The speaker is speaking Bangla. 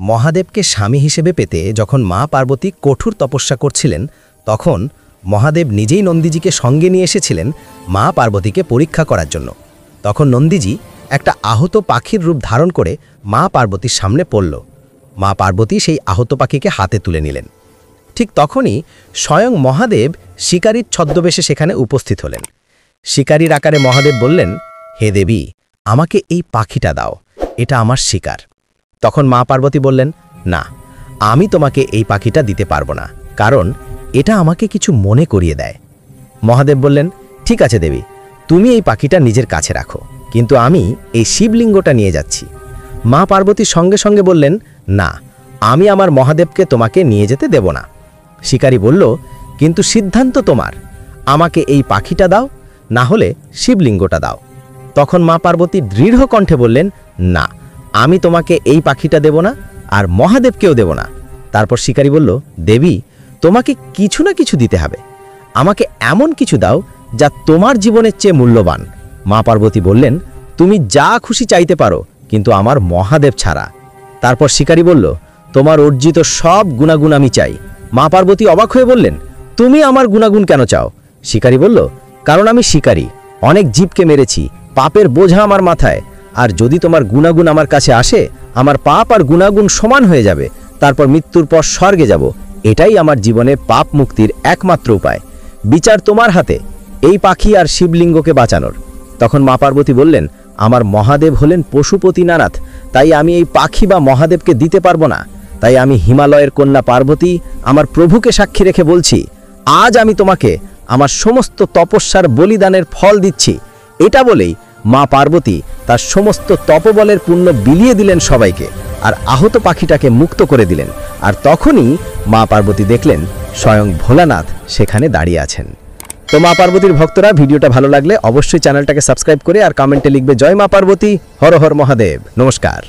মহাদেবকে স্বামী হিসেবে পেতে যখন মা পার্বতী কঠোর তপস্যা করছিলেন, তখন মহাদেব নিজেই নন্দীজিকে সঙ্গে নিয়ে এসেছিলেন মা পার্বতীকে পরীক্ষা করার জন্য। তখন নন্দীজি একটা আহত পাখির রূপ ধারণ করে মা পার্বতীর সামনে পড়ল। মা পার্বতী সেই আহত পাখিকে হাতে তুলে নিলেন। ঠিক তখনই স্বয়ং মহাদেব শিকারীর ছদ্মবেশে সেখানে উপস্থিত হলেন। শিকারীর আকারে মহাদেব বললেন, হে দেবী, আমাকে এই পাখিটা দাও, এটা আমার শিকার। তখন মা পার্বতী বললেন, না, আমি তোমাকে এই পাখিটা দিতে পারবো না, কারণ এটা আমাকে কিছু মনে করিয়ে দেয়। মহাদেব বললেন, ঠিক আছে দেবী, তুমি এই পাখিটা নিজের কাছে রাখো, কিন্তু আমি এই শিবলিঙ্গটা নিয়ে যাচ্ছি। মা পার্বতী সঙ্গে সঙ্গে বললেন, না, আমি আমার মহাদেবকে তোমাকে নিয়ে যেতে দেব না। শিকারী বলল, কিন্তু সিদ্ধান্ত তোমার, আমাকে এই পাখিটা দাও, না হলে শিবলিঙ্গটা দাও। তখন মা পার্বতী দৃঢ় কণ্ঠে বললেন, না, আমি তোমাকে এই পাখিটা দেব না, আর মহাদেবকেও দেব না। তারপর শিকারী বলল, দেবী, তোমাকে কিছু না কিছু দিতে হবে, আমাকে এমন কিছু দাও যা তোমার জীবনের চেয়ে মূল্যবান। মা পার্বতী বললেন, তুমি যা খুশি চাইতে পারো, কিন্তু আমার মহাদেব ছাড়া। তারপর শিকারী বলল, তোমার অর্জিত সব গুণাগুণ আমি চাই। মা পার্বতী অবাক হয়ে বললেন, তুমি আমার গুণাগুণ কেন চাও? শিকারী বলল, কারণ আমি শিকারী, অনেক জীবকে মেরেছি, পাপের বোঝা আমার মাথায়, আর যদি তোমার গুণাগুণ আমার কাছে আসে, আমার পাপ আর গুণাগুণ সমান হয়ে যাবে, তারপর মৃত্যুর পর স্বর্গে যাব। এটাই আমার জীবনে পাপ মুক্তির একমাত্র উপায়। বিচার তোমার হাতে, এই পাখি আর শিবলিঙ্গকে বাঁচানোর। তখন মা পার্বতী বললেন, আমার মহাদেব হলেন পশুপতি নানাথ, তাই আমি এই পাখি বা মহাদেবকে দিতে পারবো না। তাই আমি হিমালয়ের কন্যা পার্বতী আমার প্রভুকে সাক্ষী রেখে বলছি, আজ আমি তোমাকে আমার সমস্ত তপস্যার বলিদানের ফল দিচ্ছি। এটা বলেই মা পার্বতী তার সমস্ত তপবলের পুণ্য বিলিয়ে দিলেন সবাইকে, আর আহত পাখিটাকে মুক্ত করে দিলেন। আর তখনই মা পার্বতী দেখলেন স্বয়ং ভোলানাথ সেখানে দাঁড়িয়ে আছেন। তো মা পার্বতীর ভক্তরা, ভিডিওটা ভালো লাগলে অবশ্যই চ্যানেলটাকে সাবস্ক্রাইব করে আর কমেন্টে লিখবে, জয় মা পার্বতী, হর হর মহাদেব। নমস্কার।